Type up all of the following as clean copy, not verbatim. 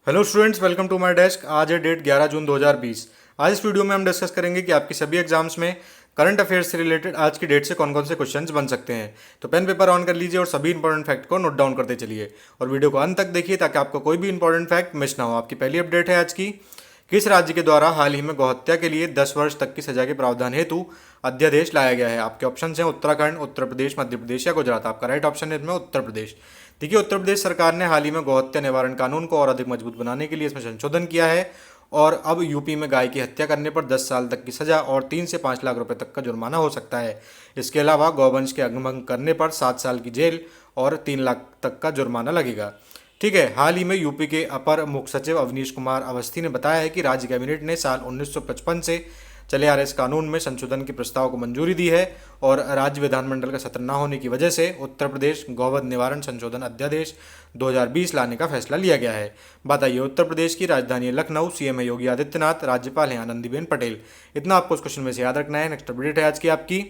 Hello students, welcome to my desk. आज है date 11 जून 2020। आज इस वीडियो में हम डिस्कस करेंगे कि आपकी सभी एग्जाम्स में करंट अफेयर्स से रिलेटेड आज की डेट से कौन कौन से क्वेश्चंस बन सकते हैं। तो पेन पेपर ऑन कर लीजिए और सभी इंपॉर्टेंट फैक्ट को नोट डाउन करते चलिए और वीडियो को अंत तक देखिए ताकि आपको कोई भी इंपॉर्टेंट फैक्ट मिस ना हो। आपकी पहली अपडेट है आज की। किस राज्य के द्वारा हाल ही में गौहत्या के लिए 10 वर्ष तक की सजा के प्रावधान हेतु अध्यादेश लाया गया है? आपके ऑप्शन हैं उत्तराखंड, उत्तर प्रदेश, मध्य प्रदेश या गुजरात। आपका राइट ऑप्शन है इसमें उत्तर प्रदेश। देखिए, उत्तर प्रदेश सरकार ने हाल ही में गौहत्या निवारण कानून को और अधिक मजबूत बनाने के लिए इसमें संशोधन किया है और अब यूपी में गाय की हत्या करने पर 10 साल तक की सजा और 3 से 5 लाख रुपए तक का जुर्माना हो सकता है। इसके अलावा गौवंश के अगमन करने पर 7 साल की जेल और 3 लाख तक का जुर्माना लगेगा। ठीक है, हाल ही में यूपी के अपर मुख्य सचिव अवनीश कुमार अवस्थी ने बताया है कि राज्य कैबिनेट ने साल 1955 से चले आ रहे इस कानून में संशोधन के प्रस्ताव को मंजूरी दी है और राज्य विधानमंडल का सत्र न होने की वजह से उत्तर प्रदेश गौवध निवारण संशोधन अध्यादेश 2020 लाने का फैसला लिया गया है। बताइए, उत्तर प्रदेश की राजधानी है लखनऊ, सीएम है योगी आदित्यनाथ, राज्यपाल हैं आनंदीबेन पटेल। इतना आपको इस क्वेश्चन में से याद रखना है। नेक्स्ट अपडेट है आज की आपकी।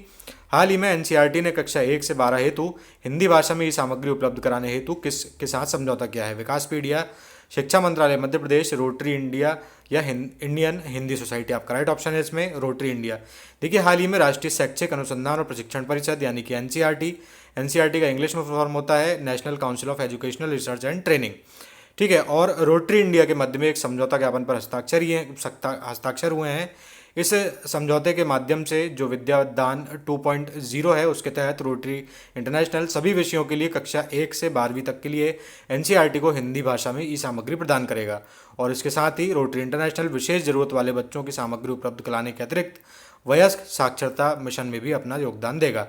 हाल ही में एनसीईआरटी ने कक्षा 1 से 12 हेतु हिंदी भाषा में ये सामग्री उपलब्ध कराने हेतु किसके साथ समझौता किया है? विकासपीडिया, शिक्षा मंत्रालय मध्य प्रदेश, रोटरी इंडिया या इंडियन हिंदी सोसाइटी। आपका राइट ऑप्शन है इसमें रोटरी इंडिया। देखिए, हाल ही में राष्ट्रीय शैक्षिक अनुसंधान और प्रशिक्षण परिषद यानी कि एनसीईआरटी का इंग्लिश में फॉर्म होता है national council of educational research and training. ठीक है, और रोटरी इंडिया के मध्य में एक समझौता ज्ञापन पर हस्ताक्षर हुए हैं। इस समझौते के माध्यम से जो विद्यादान 2.0 है उसके तहत रोटरी इंटरनेशनल सभी विषयों के लिए कक्षा 1 से 12वीं तक के लिए एनसीईआरटी को हिंदी भाषा में ई सामग्री प्रदान करेगा और इसके साथ ही रोटरी इंटरनेशनल विशेष जरूरत वाले बच्चों की सामग्री उपलब्ध कराने के अतिरिक्त वयस्क साक्षरता मिशन में भी अपना योगदान देगा।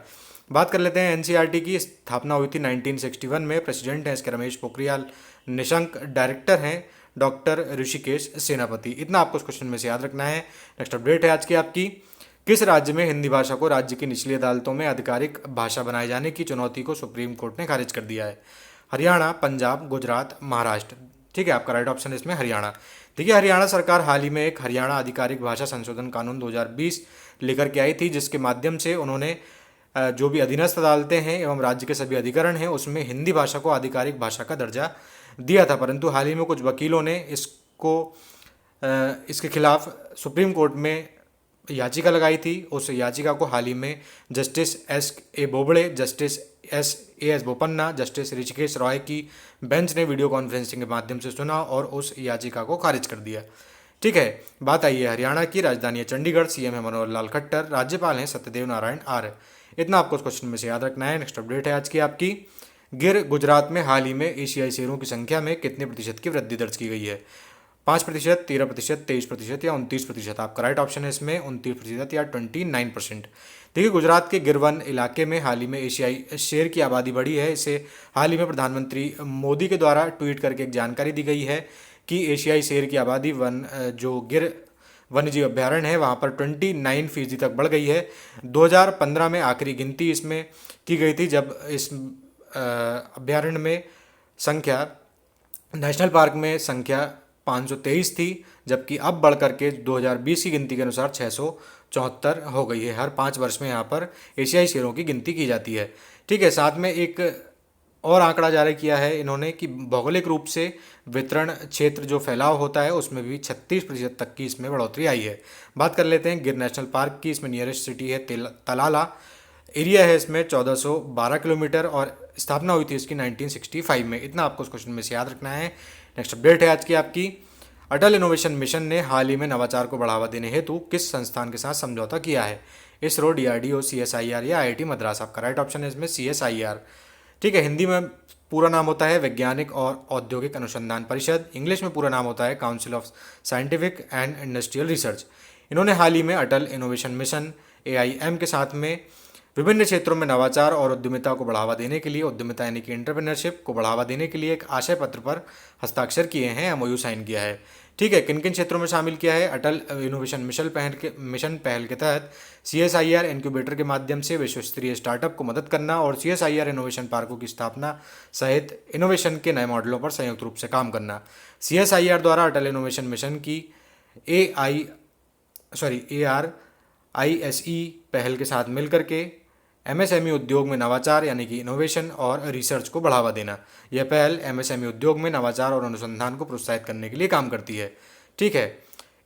बात कर लेते हैं एनसीईआरटी की। स्थापना हुई थी 1961 में। प्रेसिडेंट हैं इसके रमेश पोखरियाल निशंक, डायरेक्टर हैं डॉक्टर ऋषिकेश सेनापति। इतना आपको इस क्वेश्चन में से याद रखना है। नेक्स्ट अपडेट है आज की आपकी। किस राज्य में हिंदी भाषा को राज्य की निचली अदालतों में आधिकारिक भाषा बनाए जाने की चुनौती को सुप्रीम कोर्ट ने खारिज कर दिया है? हरियाणा, पंजाब, गुजरात, महाराष्ट्र। ठीक है, आपका राइट ऑप्शन इसमें हरियाणा। देखिए, हरियाणा सरकार हाल ही में एक हरियाणा आधिकारिक भाषा संशोधन कानून 2020 लेकर के आई थी, जिसके माध्यम से उन्होंने जो भी अधीनस्थ अदालतें हैं एवं राज्य के सभी अधिकरण हैं उसमें हिंदी भाषा को आधिकारिक भाषा का दर्जा दिया था। परंतु हाल ही में कुछ वकीलों ने इसके खिलाफ सुप्रीम कोर्ट में याचिका लगाई थी। उस याचिका को हाल ही में justice S.A. Bobde, justice S.A.S. Bopanna, justice Rishikesh Roy की बेंच ने वीडियो कॉन्फ्रेंसिंग के माध्यम से सुना और उस याचिका को खारिज कर दिया। ठीक है, बात आई है हरियाणा की। राजधानी है चंडीगढ़, सीएम है मनोहर लाल खट्टर, राज्यपाल हैं सत्यदेव नारायण आर्य। इतना आपको इस क्वेश्चन में से याद रखना है। नेक्स्ट अपडेट है आज की आपकी। गिर गुजरात में हाल ही में एशियाई शेरों की संख्या में कितने प्रतिशत की वृद्धि दर्ज की गई है? 5%, 13%, 23% या 29%। आपका राइट ऑप्शन है इसमें 29% या 29%। देखिए, गुजरात के गिरवन इलाके में हाल ही में एशियाई शेर की आबादी बढ़ी है। इसे हाल ही में प्रधानमंत्री मोदी के द्वारा ट्वीट करके एक जानकारी दी गई है कि एशियाई शेर की आबादी जो गिर वन्यजीव अभ्यारण्य है वहाँ पर 29% तक बढ़ गई है। 2015 में आखिरी गिनती इसमें की गई थी जब इस अभ्यारण्य में संख्या, नेशनल पार्क में संख्या 523 थी, जबकि अब बढ़ करके 2020 की गिनती के अनुसार 674 हो गई है। हर 5 वर्ष में यहाँ पर एशियाई शेरों की गिनती की जाती है। ठीक है, साथ में एक और आंकड़ा जारी किया है इन्होंने कि भौगोलिक रूप से वितरण क्षेत्र जो फैलाव होता है उसमें भी 36% तक की इसमें बढ़ोतरी आई है। बात कर लेते हैं गिर नेशनल पार्क की। इसमें नियरेस्ट सिटी है तलाला। एरिया है इसमें 1412 किलोमीटर और स्थापना हुई थी इसकी 1965 में। इतना आपको इस क्वेश्चन में से याद रखना है। नेक्स्ट अपडेट है आज की आपकी। अटल इनोवेशन मिशन ने हाल ही में नवाचार को बढ़ावा देने हेतु किस संस्थान के साथ समझौता किया है? इसरो, DRDO, CSIR या IIT मद्रास। आपका राइट ऑप्शन है इसमें CSIR। ठीक है, हिंदी में पूरा नाम होता है वैज्ञानिक और औद्योगिक अनुसंधान परिषद। इंग्लिश में पूरा नाम होता है council of scientific and industrial research. इन्होंने हाल ही में अटल इनोवेशन मिशन AIM के साथ में विभिन्न क्षेत्रों में नवाचार और उद्यमिता को बढ़ावा देने के लिए, उद्यमिता यानी कि एंटरप्रेन्योरशिप को बढ़ावा देने के लिए एक आशय पत्र पर हस्ताक्षर किए हैं, MOU साइन किया है। ठीक है, किन किन क्षेत्रों में शामिल किया है? अटल इनोवेशन मिशन पहल के तहत CSIR इनक्यूबेटर के माध्यम से विश्व स्तरीय स्टार्टअप को मदद करना और CSIR इनोवेशन पार्कों की स्थापना सहित इनोवेशन के नए मॉडलों पर संयुक्त रूप से काम करना। CSIR द्वारा अटल इनोवेशन मिशन की ARISE पहल के साथ मिलकर के एमएसएमई उद्योग में नवाचार यानी कि इनोवेशन और रिसर्च को बढ़ावा देना। यह पहल एमएसएमई उद्योग में नवाचार और अनुसंधान को प्रोत्साहित करने के लिए काम करती है। ठीक है,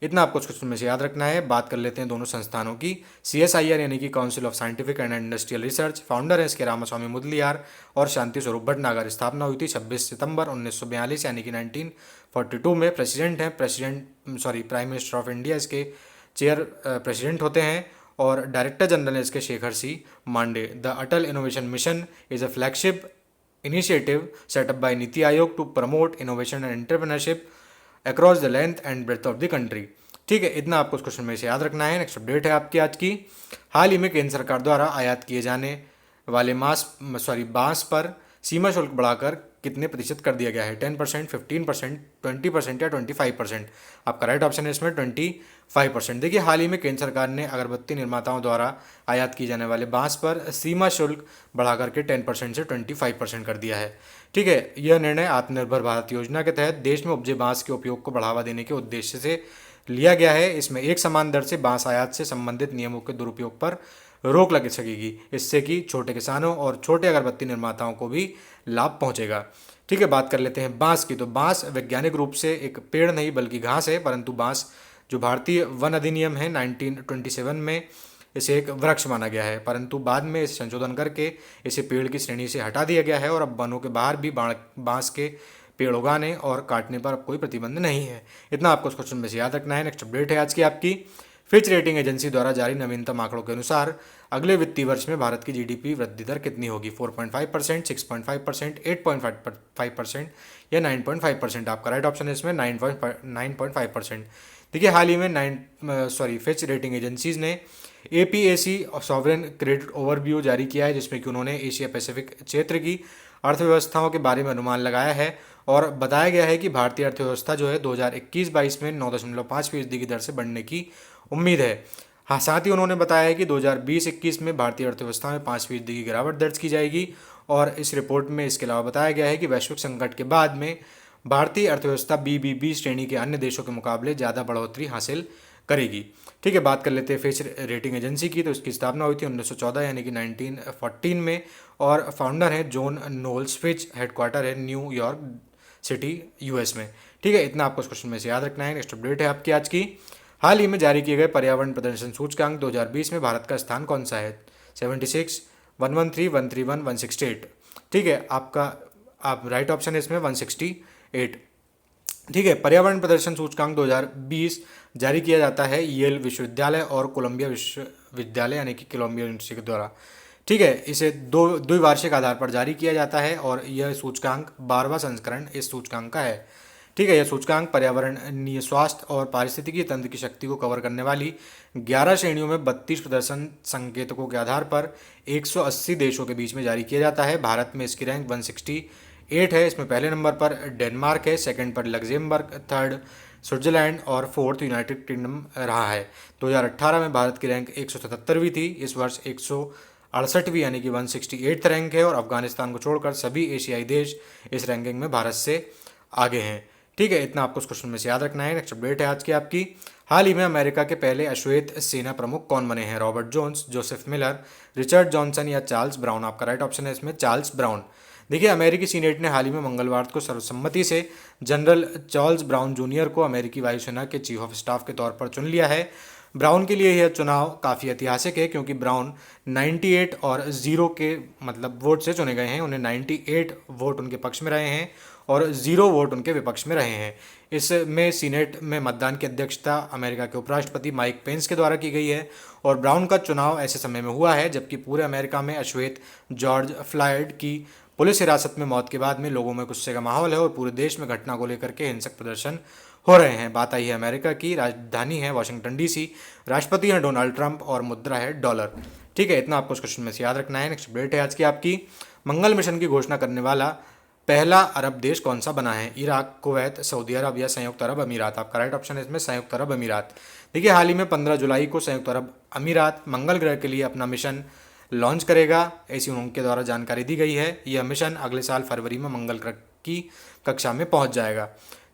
इतना आपको कुछ में से याद रखना है। बात कर लेते हैं दोनों संस्थानों की। CSIR यानी कि council of scientific and industrial research, founder है इसके रामास्वामी मुदलियार और शांति स्वरूप भटनागर। स्थापना हुई थी 26 सितंबर 1942 यानी कि 1942 में। प्राइम मिनिस्टर ऑफ इंडिया इसके चेयर प्रेसिडेंट होते हैं और डायरेक्टर जनरल है इसके Shekhar C Mande. The Atal innovation mission is a flagship initiative set up by NITI Aayog to promote innovation and entrepreneurship across the length and breadth of the country। ठीक है, इतना आपको उस क्वेश्चन में से याद रखना है। नेक्स्ट अपडेट है आपकी आज की। हाल ही में केंद्र सरकार द्वारा आयात किए जाने वाले बांस पर सीमा शुल्क बढ़ाकर कितने प्रतिशत कर दिया गया है? 10%, 15%, 20% या 25%? आपका राइट ऑप्शन है इसमें 25%। देखिए, हाल ही में केंद्र सरकार ने अगरबत्ती निर्माताओं द्वारा आयात किए जाने वाले बांस पर सीमा शुल्क बढ़ाकर के 10% से 25% कर दिया है। ठीक है, यह निर्णय आत्मनिर्भर भारत योजना के तहत देश में उपजे बांस के उपयोग को बढ़ावा देने के उद्देश्य से लिया गया है। इसमें एक समान दर से बांस आयात से संबंधित नियमों के दुरुपयोग पर रोक लग सकेगी, इससे कि छोटे किसानों और छोटे अगरबत्ती निर्माताओं को भी लाभ पहुंचेगा। ठीक है, बात कर लेते हैं बांस की। तो बांस वैज्ञानिक रूप से एक पेड़ नहीं बल्कि घास है, परंतु बांस जो भारतीय वन अधिनियम है 1927 में इसे एक वृक्ष माना गया है, परंतु बाद में इसे संशोधन करके इसे पेड़ की श्रेणी से हटा दिया गया है और अब वनों के बाहर भी बांस के पेड़ उगाने और काटने पर अब कोई प्रतिबंध नहीं है। इतना आपको उस क्वेश्चन में से याद रखना है। नेक्स्ट अपडेट है आज की आपकी। फिच रेटिंग एजेंसी द्वारा जारी नवीनतम आंकड़ों के अनुसार अगले वित्तीय वर्ष में भारत की जीडीपी वृद्धि दर कितनी होगी? 4.5%, 6.5%, 8.5% या 9.5%? आपका राइट ऑप्शन है इसमें 9.5%। देखिए, हाल ही में फिच रेटिंग एजेंसीज ने APAC सॉवरेन क्रेडिट ओवरव्यू जारी किया है, जिसमें कि उन्होंने एशिया पैसिफिक क्षेत्र की अर्थव्यवस्थाओं के बारे में अनुमान लगाया है और बताया गया है कि भारतीय अर्थव्यवस्था जो है 2021-22 में 9.5% की दर से बढ़ने की उम्मीद है। हाँ, साथ ही उन्होंने बताया है कि 2020-21 में भारतीय अर्थव्यवस्था में 5% की गिरावट दर्ज की जाएगी और इस रिपोर्ट में इसके अलावा बताया गया है कि वैश्विक संकट के बाद में भारतीय अर्थव्यवस्था BBB श्रेणी के अन्य देशों के मुकाबले ज़्यादा बढ़ोतरी हासिल करेगी। ठीक है, बात कर लेते हैं फिच रेटिंग एजेंसी की। तो इसकी स्थापना हुई थी 1914 यानी कि 1914 में और फाउंडर है जॉन नोल्स। फिच हेडक्वार्टर है न्यूयॉर्क सिटी US में। ठीक है, इतना आपको इस क्वेश्चन में से याद रखना है। नेक्स्ट अपडेट है आपकी आज की। हाल ही में जारी किए गए पर्यावरण प्रदर्शन सूचकांक 2020 में भारत का स्थान कौन सा है? 76, 113, 131, 168? ठीक है, आप राइट ऑप्शन है इसमें 168। ठीक है, पर्यावरण प्रदर्शन सूचकांक 2020 जारी किया जाता है येल विश्वविद्यालय और कोलंबिया विश्वविद्यालय यानी कि कोलंबिया यूनिवर्सिटी के द्वारा। ठीक है, इसे द्विवार्षिक आधार पर जारी किया जाता है और यह सूचकांक 12वां संस्करण इस सूचकांक का है। ठीक है, यह सूचकांक पर्यावरणीय, स्वास्थ्य और पारिस्थितिकी तंत्र की शक्ति को कवर करने वाली 11 श्रेणियों में 32 प्रदर्शन संकेतकों के आधार पर 180 देशों के बीच में जारी किया जाता है। भारत में इसकी रैंक 168 है। इसमें पहले नंबर पर डेनमार्क है, सेकंड पर लग्जमबर्ग, थर्ड स्विट्जरलैंड और फोर्थ यूनाइटेड किंगडम रहा है। 2018 में भारत की रैंक 177वीं थी। इस वर्ष 168वीं यानी कि 168th रैंक है और अफगानिस्तान को छोड़कर सभी एशियाई देश इस रैंकिंग में भारत से आगे हैं। ठीक है, इतना आपको उस क्वेश्चन में से याद रखना है। नेक्स्ट अपडेट है आज की आपकी। हाल ही में अमेरिका के पहले अश्वेत सेना प्रमुख कौन बने हैं? Robert Jones, Joseph Miller, Richard Johnson या चार्ल्स ब्राउन? आपका राइट ऑप्शन है इसमें चार्ल्स ब्राउन। देखिए, अमेरिकी सीनेट ने हाल ही में मंगलवार को सर्वसम्मति से जनरल चार्ल्स ब्राउन जूनियर को अमेरिकी वायुसेना के चीफ ऑफ स्टाफ के तौर पर चुन लिया है। ब्राउन के लिए यह चुनाव काफ़ी ऐतिहासिक है क्योंकि ब्राउन 98 और 0 के वोट से चुने गए हैं। उन्हें 98 वोट उनके पक्ष में रहे हैं और 0 वोट उनके विपक्ष में रहे हैं। इसमें सीनेट में मतदान की अध्यक्षता अमेरिका के उपराष्ट्रपति माइक पेंस के द्वारा की गई है और ब्राउन का चुनाव ऐसे समय में हुआ है जबकि पूरे अमेरिका में अश्वेत जॉर्ज फ्लॉयड की पुलिस हिरासत में मौत के बाद में लोगों में गुस्से का माहौल है और पूरे देश में घटना को लेकर के हिंसक प्रदर्शन हो रहे हैं। बात आई है अमेरिका की, राजधानी है वाशिंगटन DC, राष्ट्रपति हैं डोनाल्ड ट्रंप और मुद्रा है डॉलर। ठीक है, इतना आपको इस क्वेश्चन में से याद रखना है। नेक्स्ट अपडेट है आज की आपकी। मंगल मिशन की घोषणा करने वाला पहला अरब देश कौन सा बना है? इराक, कुवैत, सऊदी अरब या संयुक्त अरब अमीरात? आपका राइट ऑप्शन है इसमें संयुक्त अरब अमीरात। देखिए, हाल ही में 15 जुलाई को संयुक्त अरब अमीरात मंगल ग्रह के लिए अपना मिशन लॉन्च करेगा, ऐसी उनके द्वारा जानकारी दी गई है। यह मिशन अगले साल फरवरी में मंगल ग्रह की कक्षा में पहुंच जाएगा।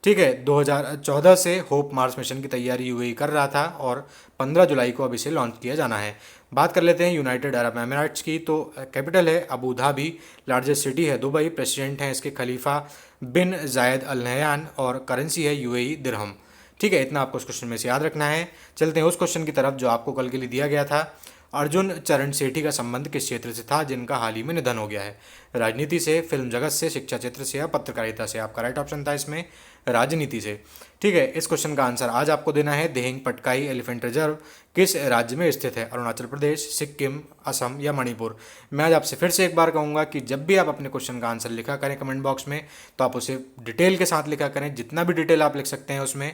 ठीक है, 2014 से होप मार्स मिशन की तैयारी यूएई कर रहा था और 15 जुलाई को अब इसे लॉन्च किया जाना है। बात कर लेते हैं यूनाइटेड अरब एमिरेट्स की, तो कैपिटल है अबू धाबी, लार्जेस्ट सिटी है दुबई, प्रेसिडेंट हैं इसके खलीफा बिन जायद अल नहयान और करेंसी है यूएई दिरहम। ठीक है, इतना आपको इस क्वेश्चन में से याद रखना है। चलते हैं उस क्वेश्चन की तरफ जो आपको कल के लिए दिया गया था। अर्जुन चरण सेठी का संबंध किस क्षेत्र से था जिनका हाल ही में निधन हो गया है? राजनीति से, फिल्म जगत से, शिक्षा क्षेत्र से या पत्रकारिता से? आपका राइट ऑप्शन था इसमें राजनीति से। ठीक है, इस क्वेश्चन का आंसर आज आपको देना है। देहिंग पटकाई एलिफेंट रिजर्व किस राज्य में स्थित है? अरुणाचल प्रदेश, सिक्किम, असम या मणिपुर? मैं आज आपसे फिर से एक बार कहूँगा कि जब भी आप अपने क्वेश्चन का आंसर लिखा करें कमेंट बॉक्स में, तो आप उसे डिटेल के साथ लिखा करें, जितना भी डिटेल आप लिख सकते हैं उसमें,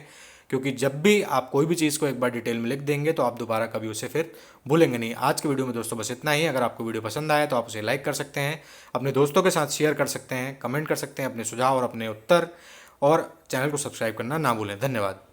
क्योंकि जब भी आप कोई भी चीज़ को एक बार डिटेल में लिख देंगे तो आप दोबारा कभी उसे फिर भूलेंगे नहीं। आज के वीडियो में दोस्तों बस इतना ही। अगर आपको वीडियो पसंद आया तो आप उसे लाइक कर सकते हैं, अपने दोस्तों के साथ शेयर कर सकते हैं, कमेंट कर सकते हैं अपने सुझाव और अपने उत्तर, और चैनल को सब्सक्राइब करना ना भूलें। धन्यवाद।